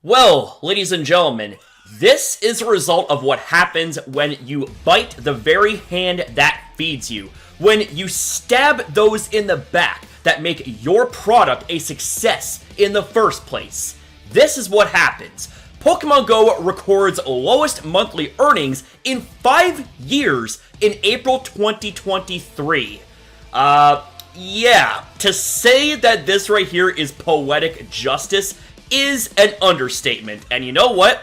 Well, ladies and gentlemen, this is a result of what happens when you bite the very hand that feeds you. When you stab those in the back that make your product a success in the first place. This is what happens. Pokemon Go records lowest monthly earnings in 5 years in April 2023. Yeah, to say that this right here is poetic justice is an understatement. And you know what?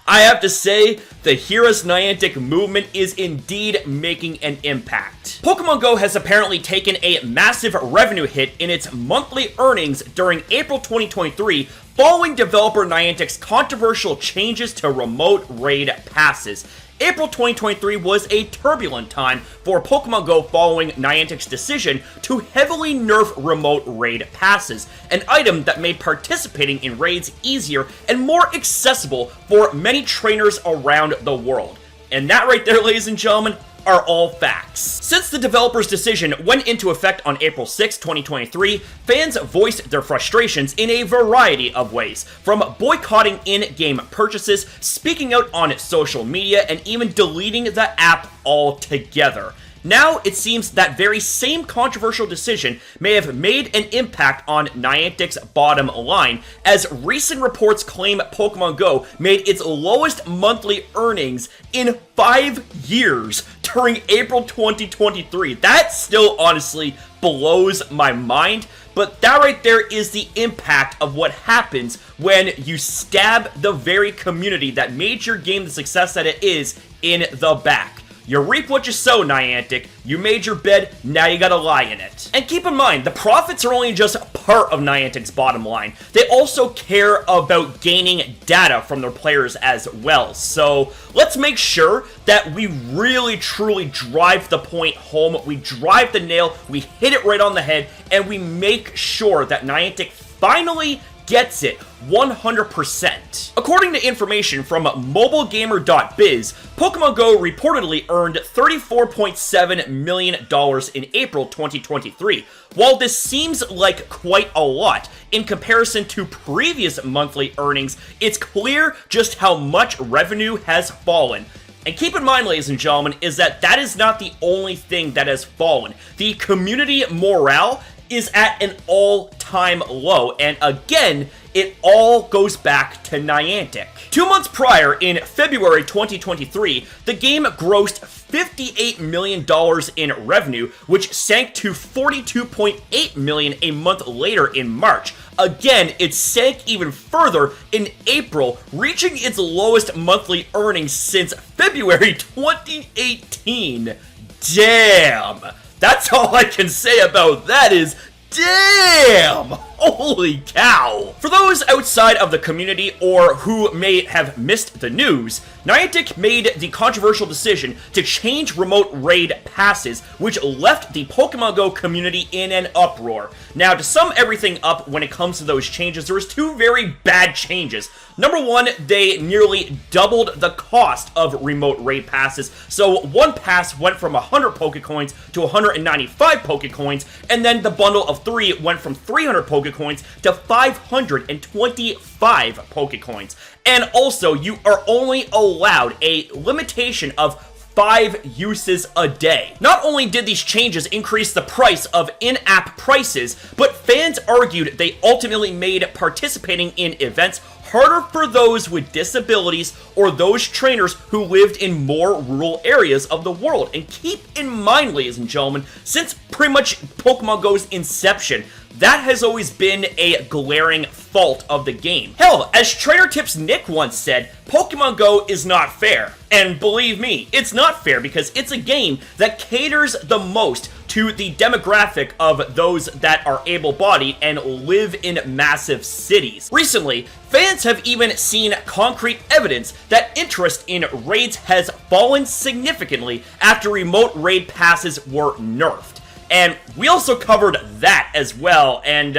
I have to say, the Heroes Niantic movement is indeed making an impact. Pokemon Go has apparently taken a massive revenue hit in its monthly earnings during April 2023 following developer Niantic's controversial changes to remote raid passes. April 2023 was a turbulent time for Pokemon Go following Niantic's decision to heavily nerf remote raid passes, an item that made participating in raids easier and more accessible for many trainers around the world. And that right there, ladies and gentlemen, are all facts. Since the developer's decision went into effect on April 6, 2023, fans voiced their frustrations in a variety of ways, from boycotting in-game purchases, speaking out on social media, and even deleting the app altogether. Now, it seems that very same controversial decision may have made an impact on Niantic's bottom line, as recent reports claim Pokemon Go made its lowest monthly earnings in 5 years during April 2023. That still honestly blows my mind, but that right there is the impact of what happens when you stab the very community that made your game the success that it is in the back. You reap what you sow, Niantic. You made your bed, now you gotta lie in it. And keep in mind, the profits are only just part of Niantic's bottom line. They also care about gaining data from their players as well. So let's make sure that we really truly drive the point home. We drive the nail, we hit it right on the head, and we make sure that Niantic finally gets it 100%. According to information from mobilegamer.biz, Pokemon Go reportedly earned $34.7 million in April 2023. While this seems like quite a lot in comparison to previous monthly earnings, it's clear just how much revenue has fallen. And keep in mind, ladies and gentlemen, is that is not the only thing that has fallen. The community morale is at an all-time low, and again, it all goes back to Niantic. 2 months prior, in February 2023, the game grossed $58 million in revenue, which sank to $42.8 million a month later in March. Again, it sank even further in April, reaching its lowest monthly earnings since February 2018. Damn! That's all I can say about that is, damn! Holy cow! For those outside of the community or who may have missed the news, Niantic made the controversial decision to change remote raid passes, which left the Pokemon Go community in an uproar. Now, to sum everything up when it comes to those changes, there was 2 very bad changes. Number 1, they nearly doubled the cost of remote raid passes, so one pass went from 100 Pokecoins to 195 Pokecoins, and then the bundle of 3 went from 300 Pokecoins to 525 Pokecoins. And also, you are only allowed a limitation of 5 uses a day. Not only did these changes increase the price of in-app prices, but fans argued they ultimately made participating in events harder for those with disabilities or those trainers who lived in more rural areas of the world. And keep in mind, ladies and gentlemen, since pretty much Pokemon Go's inception, that has always been a glaring fault of the game. Hell, as Trainer Tips Nick once said, Pokemon Go is not fair. And believe me, it's not fair because it's a game that caters the most to the demographic of those that are able-bodied and live in massive cities. Recently, fans have even seen concrete evidence that interest in raids has fallen significantly after remote raid passes were nerfed. And we also covered that as well, and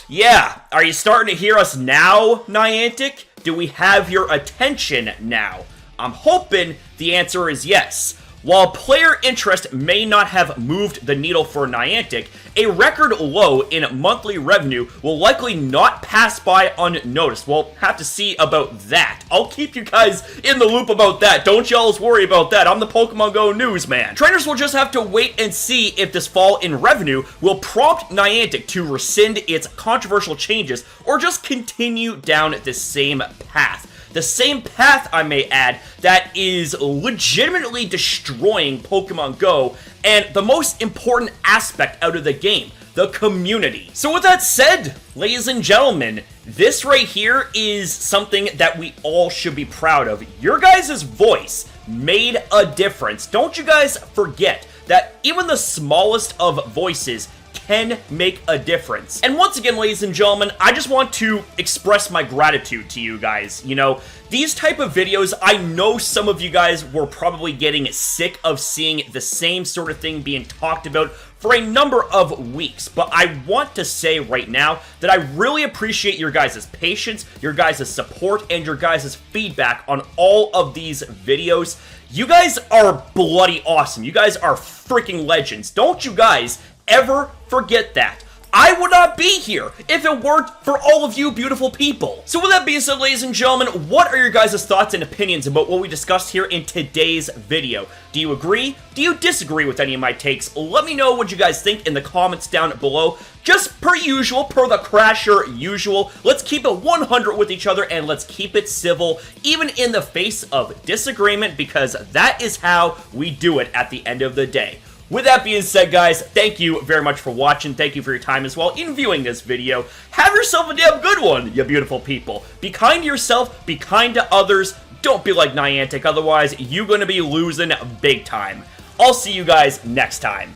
yeah, are you starting to hear us now, Niantic? Do we have your attention now? I'm hoping the answer is yes. While player interest may not have moved the needle for Niantic, a record low in monthly revenue will likely not pass by unnoticed. We'll have to see about that. I'll keep you guys in the loop about that. Don't y'all worry about that. I'm the Pokemon GO newsman. Trainers will just have to wait and see if this fall in revenue will prompt Niantic to rescind its controversial changes or just continue down the same path. The same path, I may add, that is legitimately destroying Pokemon GO and the most important aspect out of the game, the community. So with that said, ladies and gentlemen, this right here is something that we all should be proud of. Your guys' voice made a difference. Don't you guys forget that even the smallest of voices can make a difference. And once again, ladies and gentlemen, I just want to express my gratitude to you guys. You know, these type of videos, I know some of you guys were probably getting sick of seeing the same sort of thing being talked about for a number of weeks, but I want to say right now that I really appreciate your guys' patience, your guys' support, and your guys' feedback on all of these videos. You guys are bloody awesome. You guys are freaking legends. Don't you guys ever forget that. I would not be here if it weren't for all of you beautiful people. So with that being said, ladies and gentlemen, what are your guys' thoughts and opinions about what we discussed here in today's video? Do you agree? Do you disagree with any of my takes? Let me know what you guys think in the comments down below. Just per usual, per the Crasher usual, let's keep it 100 with each other and let's keep it civil, even in the face of disagreement, because that is how we do it at the end of the day. With that being said, guys, thank you very much for watching. Thank you for your time as well in viewing this video. Have yourself a damn good one, you beautiful people. Be kind to yourself, be kind to others. Don't be like Niantic, otherwise you're going to be losing big time. I'll see you guys next time.